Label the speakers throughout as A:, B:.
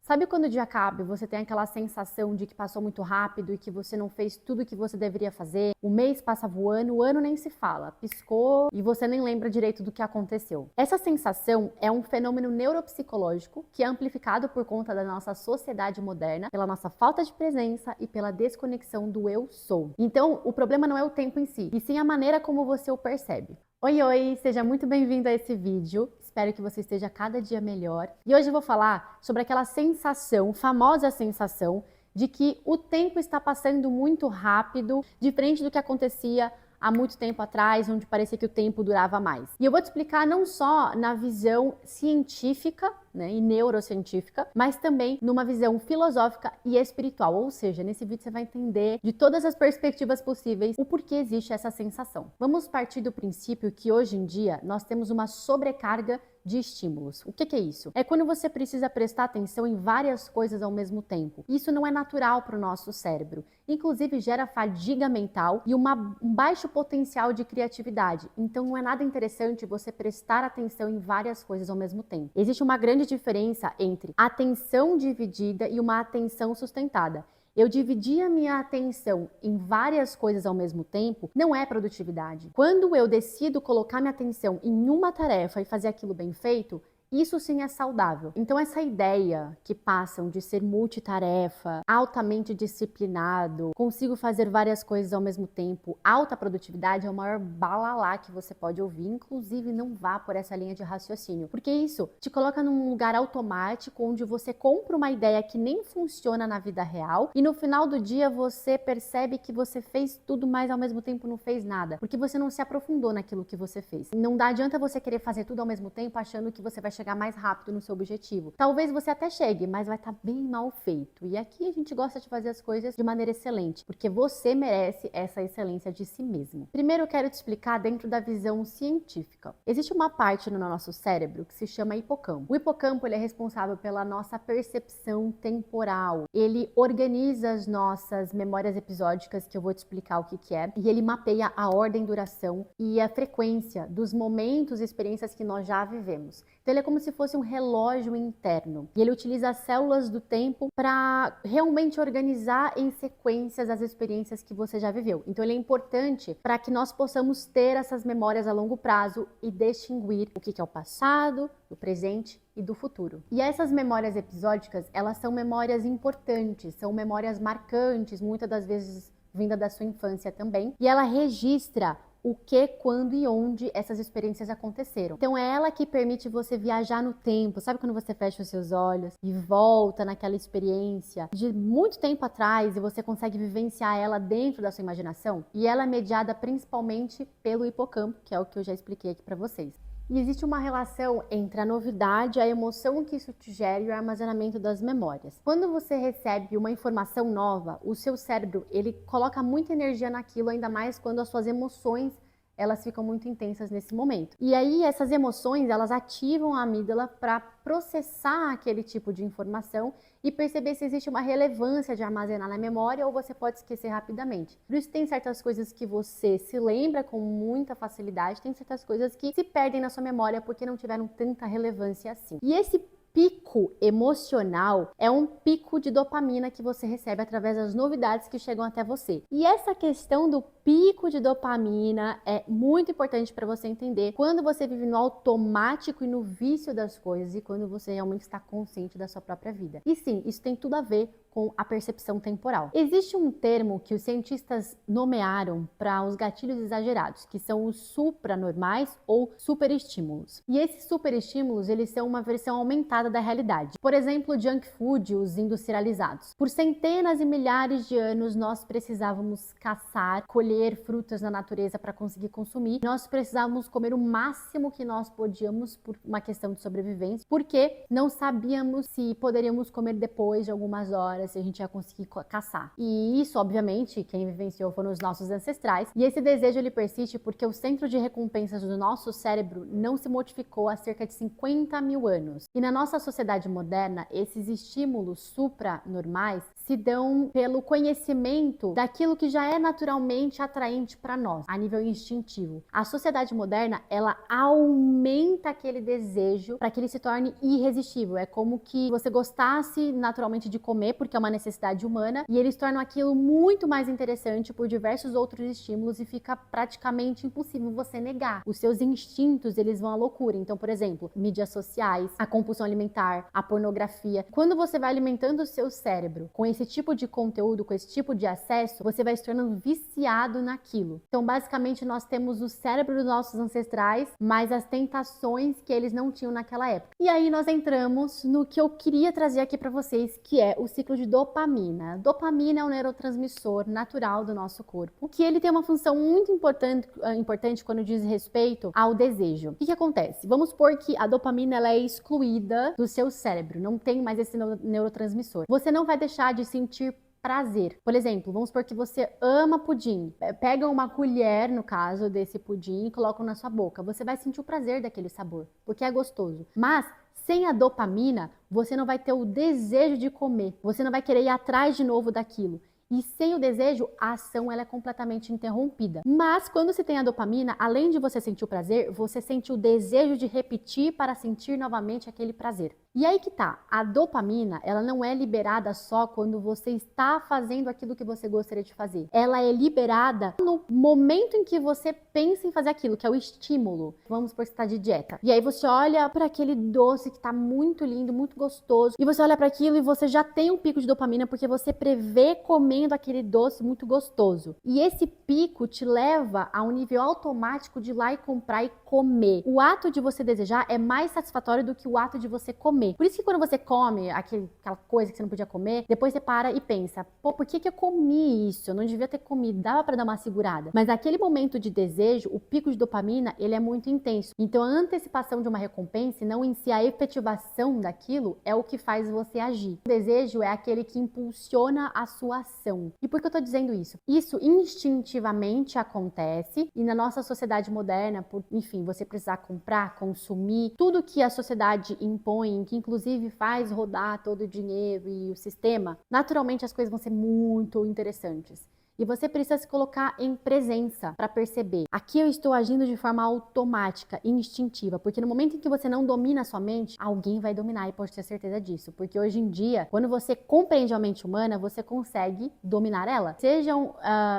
A: Sabe quando o dia acaba e você tem aquela sensação de que passou muito rápido e que você não fez tudo o que você deveria fazer? O mês passa voando, o ano nem se fala, piscou e você nem lembra direito do que aconteceu. Essa sensação é um fenômeno neuropsicológico que é amplificado por conta da nossa sociedade moderna, pela nossa falta de presença e pela desconexão do eu sou. Então, o problema não é o tempo em si, e sim a maneira como você o percebe. Oi, seja muito bem-vindo a esse vídeo. Espero que você esteja cada dia melhor. E hoje eu vou falar sobre aquela sensação, famosa sensação, de que o tempo está passando muito rápido, diferente do que acontecia há muito tempo atrás, onde parecia que o tempo durava mais. E eu vou te explicar não só na visão científica, e neurocientífica, mas também numa visão filosófica e espiritual. Ou seja, nesse vídeo você vai entender de todas as perspectivas possíveis o porquê existe essa sensação. Vamos partir do princípio que hoje em dia nós temos uma sobrecarga de estímulos. O que é isso? É quando você precisa prestar atenção em várias coisas ao mesmo tempo. Isso não é natural para o nosso cérebro. Inclusive gera fadiga mental e um baixo potencial de criatividade. Então não é nada interessante você prestar atenção em várias coisas ao mesmo tempo. Existe uma grande diferença entre atenção dividida e uma atenção sustentada. Eu dividir a minha atenção em várias coisas ao mesmo tempo não é produtividade. Quando eu decido colocar minha atenção em uma tarefa e fazer aquilo bem feito, isso sim é saudável. Então essa ideia que passam de ser multitarefa, altamente disciplinado, consigo fazer várias coisas ao mesmo tempo, alta produtividade é o maior balalá que você pode ouvir. Inclusive não vá por essa linha de raciocínio, porque isso te coloca num lugar automático onde você compra uma ideia que nem funciona na vida real e no final do dia você percebe que você fez tudo, mas ao mesmo tempo não fez nada, porque você não se aprofundou naquilo que você fez. Não adianta você querer fazer tudo ao mesmo tempo achando que você vai chegar mais rápido no seu objetivo. Talvez você até chegue, mas vai estar bem mal feito. E aqui a gente gosta de fazer as coisas de maneira excelente, porque você merece essa excelência de si mesmo. Primeiro eu quero te explicar dentro da visão científica. Existe uma parte no nosso cérebro que se chama hipocampo. O hipocampo ele é responsável pela nossa percepção temporal. Ele organiza as nossas memórias episódicas, que eu vou te explicar o que é, e ele mapeia a ordem, duração e a frequência dos momentos e experiências que nós já vivemos. Então ele é como se fosse um relógio interno. E ele utiliza as células do tempo para realmente organizar em sequências as experiências que você já viveu. Então ele é importante para que nós possamos ter essas memórias a longo prazo e distinguir o que é o passado, do presente e do futuro. E essas memórias episódicas, elas são memórias importantes, são memórias marcantes, muitas das vezes vinda da sua infância também. E ela registra o que, quando e onde essas experiências aconteceram. Então é ela que permite você viajar no tempo. Sabe quando você fecha os seus olhos e volta naquela experiência de muito tempo atrás e você consegue vivenciar ela dentro da sua imaginação? E ela é mediada principalmente pelo hipocampo, que é o que eu já expliquei aqui para vocês. E existe uma relação entre a novidade, a emoção que isso te gera e o armazenamento das memórias. Quando você recebe uma informação nova, o seu cérebro, ele coloca muita energia naquilo, ainda mais quando as suas emoções elas ficam muito intensas nesse momento. E aí essas emoções, elas ativam a amígdala para processar aquele tipo de informação e perceber se existe uma relevância de armazenar na memória ou você pode esquecer rapidamente. Por isso tem certas coisas que você se lembra com muita facilidade, tem certas coisas que se perdem na sua memória porque não tiveram tanta relevância assim. E esse pico emocional é um pico de dopamina que você recebe através das novidades que chegam até você. E essa questão do pico de dopamina é muito importante para você entender quando você vive no automático e no vício das coisas e quando você realmente está consciente da sua própria vida. E sim, isso tem tudo a ver com a percepção temporal. Existe um termo que os cientistas nomearam para os gatilhos exagerados, que são os supranormais ou superestímulos. E esses superestímulos, eles são uma versão aumentada da realidade. Por exemplo, o junk food, os industrializados. Por centenas e milhares de anos, nós precisávamos caçar, colher frutas na natureza para conseguir consumir. Nós precisávamos comer o máximo que nós podíamos por uma questão de sobrevivência, porque não sabíamos se poderíamos comer depois de algumas horas, se a gente ia conseguir caçar. E isso, obviamente, quem vivenciou foram os nossos ancestrais. E esse desejo, ele persiste porque o centro de recompensas do nosso cérebro não se modificou há cerca de 50 mil anos. E na nossa nossa sociedade moderna, esses estímulos supranormais se dão pelo conhecimento daquilo que já é naturalmente atraente para nós, a nível instintivo. A sociedade moderna, ela aumenta aquele desejo para que ele se torne irresistível. É como que você gostasse naturalmente de comer, porque é uma necessidade humana, e eles tornam aquilo muito mais interessante por diversos outros estímulos e fica praticamente impossível você negar. Os seus instintos, eles vão à loucura. Então, por exemplo, mídias sociais, a compulsão alimentar, a pornografia. Quando você vai alimentando o seu cérebro com esse tipo de conteúdo, com esse tipo de acesso, você vai se tornando viciado naquilo. Então, basicamente, nós temos o cérebro dos nossos ancestrais, mas as tentações que eles não tinham naquela época. E aí nós entramos no que eu queria trazer aqui para vocês, que é o ciclo de dopamina. Dopamina é um neurotransmissor natural do nosso corpo, que ele tem uma função muito importante quando diz respeito ao desejo. O que acontece? Vamos supor que a dopamina ela é excluída do seu cérebro, não tem mais esse neurotransmissor. Você não vai deixar de sentir prazer. Por exemplo, vamos supor que você ama pudim. Pega uma colher, no caso desse pudim, e coloca na sua boca. Você vai sentir o prazer daquele sabor, porque é gostoso. Mas sem a dopamina, você não vai ter o desejo de comer. Você não vai querer ir atrás de novo daquilo. E sem o desejo, a ação ela é completamente interrompida. Mas quando você tem a dopamina, além de você sentir o prazer, você sente o desejo de repetir para sentir novamente aquele prazer. E aí que tá, a dopamina, ela não é liberada só quando você está fazendo aquilo que você gostaria de fazer. Ela é liberada no momento em que você pensa em fazer aquilo, que é o estímulo. Vamos supor que você está de dieta. E aí você olha para aquele doce que tá muito lindo, muito gostoso, e você olha para aquilo e você já tem um pico de dopamina porque você prevê comendo aquele doce muito gostoso. E esse pico te leva a um nível automático de ir lá e comprar e comer. O ato de você desejar é mais satisfatório do que o ato de você comer. Por isso que quando você come aquela coisa que você não podia comer, depois você para e pensa, pô, por que eu comi isso? Eu não devia ter comido, dava pra dar uma segurada. Mas naquele momento de desejo, o pico de dopamina, ele é muito intenso. Então a antecipação de uma recompensa, e não em si a efetivação daquilo, é o que faz você agir. O desejo é aquele que impulsiona a sua ação. E por que eu tô dizendo isso? Isso instintivamente acontece e na nossa sociedade moderna, enfim, você precisar comprar, consumir, tudo que a sociedade impõe, que inclusive faz rodar todo o dinheiro e o sistema, naturalmente as coisas vão ser muito interessantes. E você precisa se colocar em presença para perceber. Aqui eu estou agindo de forma automática, instintiva, porque no momento em que você não domina a sua mente, alguém vai dominar e pode ter certeza disso. Porque hoje em dia, quando você compreende a mente humana, você consegue dominar ela. Sejam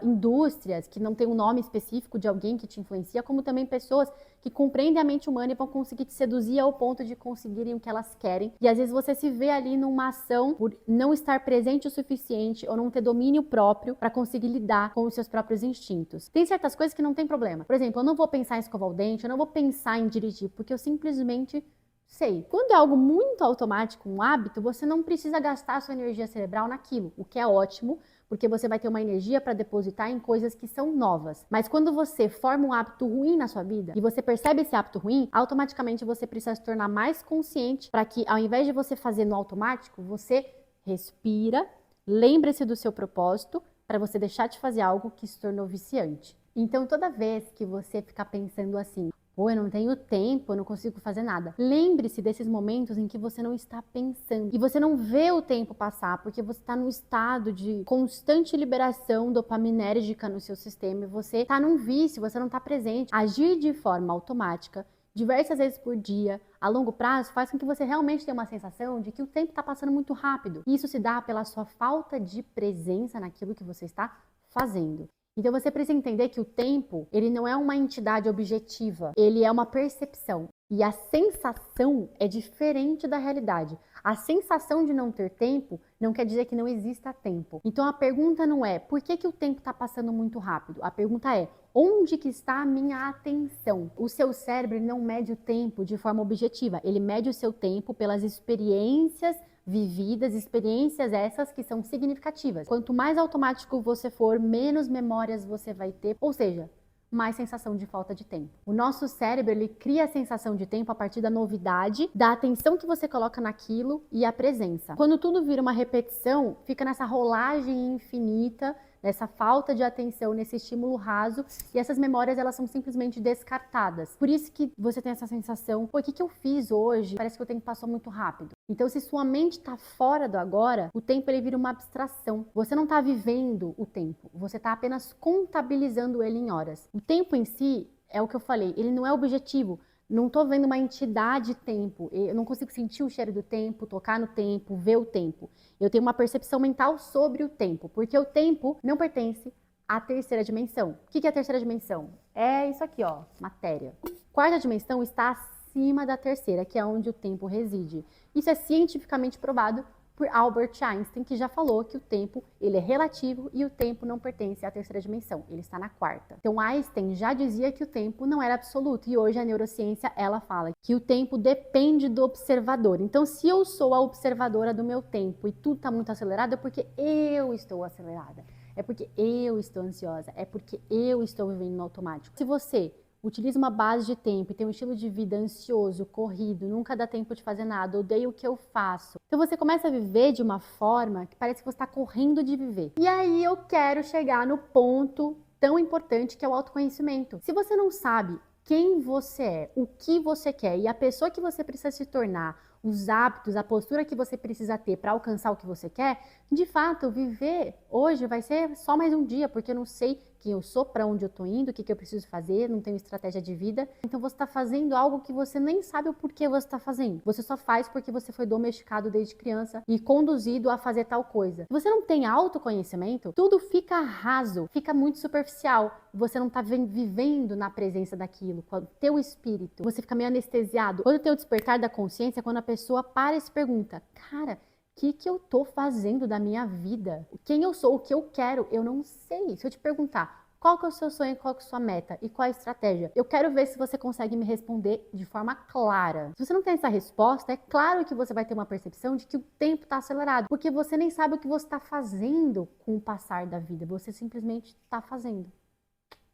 A: indústrias que não tem um nome específico de alguém que te influencia, como também pessoas que compreendem a mente humana e vão conseguir te seduzir ao ponto de conseguirem o que elas querem. E às vezes você se vê ali numa ação por não estar presente o suficiente ou não ter domínio próprio para conseguir lidar com os seus próprios instintos. Tem certas coisas que não tem problema. Por exemplo, eu não vou pensar em escovar o dente, eu não vou pensar em dirigir, porque eu simplesmente sei. Quando é algo muito automático, um hábito, você não precisa gastar a sua energia cerebral naquilo, o que é ótimo, porque você vai ter uma energia para depositar em coisas que são novas. Mas quando você forma um hábito ruim na sua vida e você percebe esse hábito ruim, automaticamente você precisa se tornar mais consciente para que, ao invés de você fazer no automático, você respira, lembre-se do seu propósito para você deixar de fazer algo que se tornou viciante. Então, toda vez que você ficar pensando assim, pô, eu não tenho tempo, eu não consigo fazer nada. Lembre-se desses momentos em que você não está pensando e você não vê o tempo passar porque você está num estado de constante liberação dopaminérgica no seu sistema e você está num vício, você não está presente. Agir de forma automática, diversas vezes por dia, a longo prazo, faz com que você realmente tenha uma sensação de que o tempo está passando muito rápido. Isso se dá pela sua falta de presença naquilo que você está fazendo. Então você precisa entender que o tempo, ele não é uma entidade objetiva, ele é uma percepção. E a sensação é diferente da realidade. A sensação de não ter tempo não quer dizer que não exista tempo. Então a pergunta não é por que o tempo está passando muito rápido? A pergunta é onde que está a minha atenção? O seu cérebro não mede o tempo de forma objetiva, ele mede o seu tempo pelas experiências vividas, experiências essas que são significativas. Quanto mais automático você for, menos memórias você vai ter, ou seja, mais sensação de falta de tempo. O nosso cérebro, ele cria a sensação de tempo a partir da novidade, da atenção que você coloca naquilo e a presença. Quando tudo vira uma repetição, fica nessa rolagem infinita, nessa falta de atenção, nesse estímulo raso, e essas memórias elas são simplesmente descartadas. Por isso que você tem essa sensação, pô, o que eu fiz hoje? Parece que o tempo passou muito rápido. Então, se sua mente está fora do agora, o tempo ele vira uma abstração. Você não está vivendo o tempo, você está apenas contabilizando ele em horas. O tempo em si, é o que eu falei, ele não é objetivo. Não estou vendo uma entidade tempo, eu não consigo sentir o cheiro do tempo, tocar no tempo, ver o tempo. Eu tenho uma percepção mental sobre o tempo, porque o tempo não pertence à terceira dimensão. O que é a terceira dimensão? É isso aqui, ó, matéria. Quarta dimensão está acima da terceira, que é onde o tempo reside. Isso é cientificamente provado por Albert Einstein, que já falou que o tempo ele é relativo e o tempo não pertence à terceira dimensão, ele está na quarta. Então Einstein já dizia que o tempo não era absoluto e hoje a neurociência ela fala que o tempo depende do observador. Então se eu sou a observadora do meu tempo e tudo está muito acelerado é porque eu estou acelerada, é porque eu estou ansiosa, é porque eu estou vivendo no automático. Se você utiliza uma base de tempo e tem um estilo de vida ansioso, corrido, nunca dá tempo de fazer nada, odeio o que eu faço. Então você começa a viver de uma forma que parece que você está correndo de viver. E aí eu quero chegar no ponto tão importante que é o autoconhecimento. Se você não sabe quem você é, o que você quer e a pessoa que você precisa se tornar, os hábitos, a postura que você precisa ter para alcançar o que você quer, de fato, viver hoje vai ser só mais um dia, porque eu não sei quem eu sou, para onde eu tô indo, o que eu preciso fazer, não tenho estratégia de vida. Então você está fazendo algo que você nem sabe o porquê você está fazendo. Você só faz porque você foi domesticado desde criança e conduzido a fazer tal coisa. Se você não tem autoconhecimento, tudo fica raso, fica muito superficial. Você não está vivendo na presença daquilo, com o teu espírito. Você fica meio anestesiado. Quando tem o despertar da consciência, quando a pessoa para e se pergunta, cara, o que eu tô fazendo da minha vida? Quem eu sou, o que eu quero, eu não sei. Se eu te perguntar, qual que é o seu sonho, qual que é a sua meta e qual é a estratégia? Eu quero ver se você consegue me responder de forma clara. Se você não tem essa resposta, é claro que você vai ter uma percepção de que o tempo está acelerado, porque você nem sabe o que você está fazendo com o passar da vida, você simplesmente está fazendo.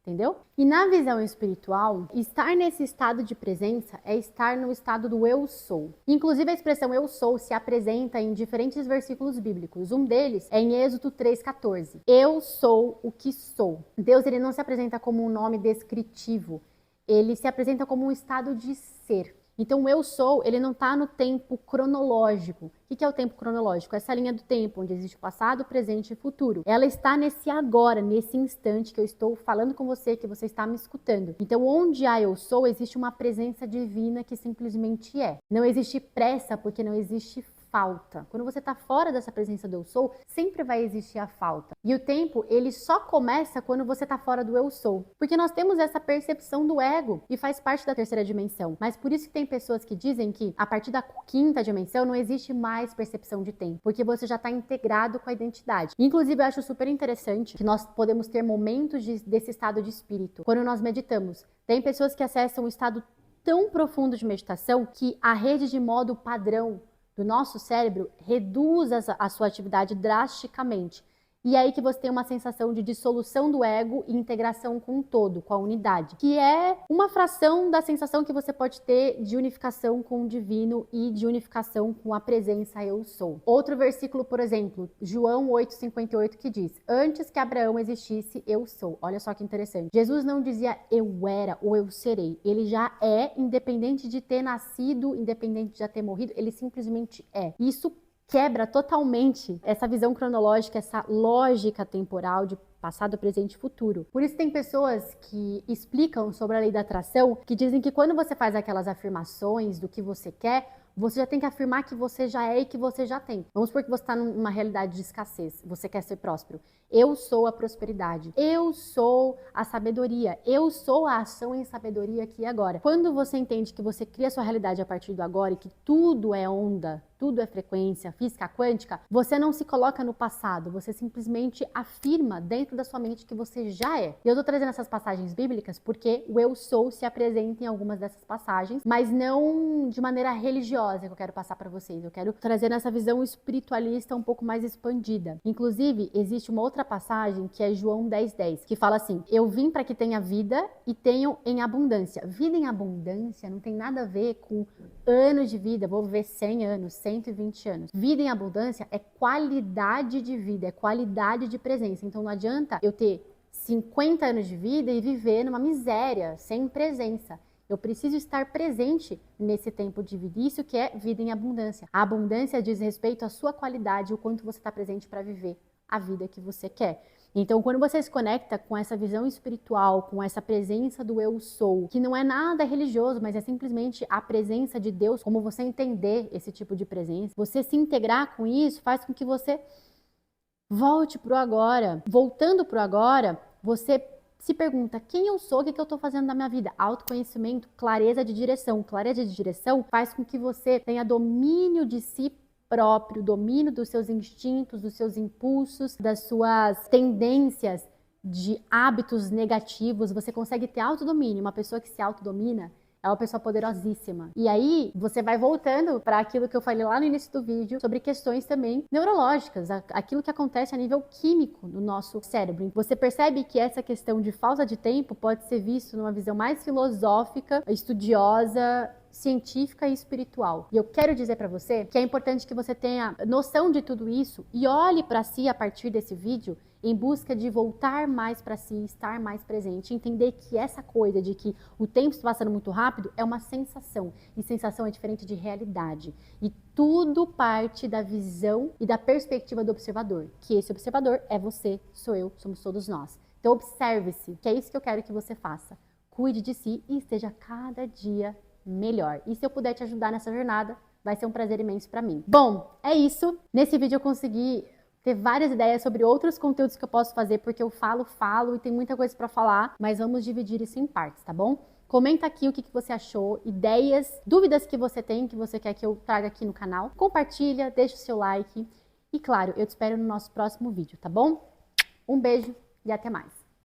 A: Entendeu? E na visão espiritual, estar nesse estado de presença é estar no estado do eu sou. Inclusive a expressão eu sou se apresenta em diferentes versículos bíblicos. Um deles é em Êxodo 3,14. Eu sou o que sou. Deus ele não se apresenta como um nome descritivo. Ele se apresenta como um estado de ser. Então o eu sou, ele não está no tempo cronológico. O que é o tempo cronológico? Essa linha do tempo, onde existe o passado, presente e futuro. Ela está nesse agora, nesse instante que eu estou falando com você, que você está me escutando. Então onde há eu sou, existe uma presença divina que simplesmente é. Não existe pressa, porque não existe falta. Quando você está fora dessa presença do eu sou, sempre vai existir a falta. E o tempo, ele só começa quando você está fora do eu sou. Porque nós temos essa percepção do ego e faz parte da terceira dimensão. Mas por isso que tem pessoas que dizem que a partir da quinta dimensão não existe mais percepção de tempo, porque você já está integrado com a identidade. Inclusive, eu acho super interessante que nós podemos ter momentos desse estado de espírito quando nós meditamos. Tem pessoas que acessam um estado tão profundo de meditação que a rede de modo padrão do nosso cérebro reduz a sua atividade drasticamente. E é aí que você tem uma sensação de dissolução do ego e integração com o todo, com a unidade, que é uma fração da sensação que você pode ter de unificação com o divino e de unificação com a presença eu sou. Outro versículo, por exemplo, João 8,58, que diz: antes que Abraão existisse, eu sou. Olha só que interessante. Jesus não dizia eu era ou eu serei. Ele já é, independente de ter nascido, independente de já ter morrido, ele simplesmente é. Isso quebra totalmente essa visão cronológica, essa lógica temporal de passado, presente e futuro. Por isso tem pessoas que explicam sobre a lei da atração, que dizem que quando você faz aquelas afirmações do que você quer, você já tem que afirmar que você já é e que você já tem. Vamos supor que você está numa realidade de escassez, você quer ser próspero. Eu sou a prosperidade, eu sou a sabedoria, eu sou a ação em sabedoria aqui e agora. Quando você entende que você cria sua realidade a partir do agora e que tudo é onda, tudo é frequência, física quântica, você não se coloca no passado, você simplesmente afirma dentro da sua mente que você já é. E eu tô trazendo essas passagens bíblicas porque o eu sou se apresenta em algumas dessas passagens, mas não de maneira religiosa que eu quero passar para vocês. Eu quero trazer nessa visão espiritualista um pouco mais expandida. Inclusive, existe uma outra passagem que é João 10:10, que fala assim: eu vim para que tenha vida e tenham em abundância. Vida em abundância não tem nada a ver com anos de vida, vou viver 100 anos, 100 120 anos. Vida em abundância é qualidade de vida, é qualidade de presença. Então não adianta eu ter 50 anos de vida e viver numa miséria, sem presença. Eu preciso estar presente nesse tempo de vida. Isso que é vida em abundância. A abundância diz respeito à sua qualidade, o quanto você está presente para viver a vida que você quer. Então, quando você se conecta com essa visão espiritual, com essa presença do eu sou, que não é nada religioso, mas é simplesmente a presença de Deus, como você entender esse tipo de presença, você se integrar com isso faz com que você volte pro agora. Voltando pro agora, você se pergunta, quem eu sou, o que eu estou fazendo na minha vida? Autoconhecimento, clareza de direção. Clareza de direção faz com que você tenha domínio de si próprio, domínio dos seus instintos, dos seus impulsos, das suas tendências de hábitos negativos. Você consegue ter autodomínio. Uma pessoa que se autodomina é uma pessoa poderosíssima. E aí, você vai voltando para aquilo que eu falei lá no início do vídeo, sobre questões também neurológicas, aquilo que acontece a nível químico no nosso cérebro. Você percebe que essa questão de falta de tempo pode ser visto numa visão mais filosófica, estudiosa, científica e espiritual. E eu quero dizer para você que é importante que você tenha noção de tudo isso e olhe para si a partir desse vídeo em busca de voltar mais para si, estar mais presente, entender que essa coisa de que o tempo está passando muito rápido é uma sensação, e sensação é diferente de realidade. E tudo parte da visão e da perspectiva do observador, que esse observador é você, sou eu, somos todos nós. Então observe-se, que é isso que eu quero que você faça. Cuide de si e esteja cada dia melhor. E se eu puder te ajudar nessa jornada, vai ser um prazer imenso para mim. Bom, é isso. Nesse vídeo eu consegui ter várias ideias sobre outros conteúdos que eu posso fazer, porque eu falo e tem muita coisa para falar, mas vamos dividir isso em partes, tá bom? Comenta aqui o que você achou, ideias, dúvidas que você tem, que você quer que eu traga aqui no canal. Compartilha, deixa o seu like e, claro, eu te espero no nosso próximo vídeo, tá bom? Um beijo e até mais!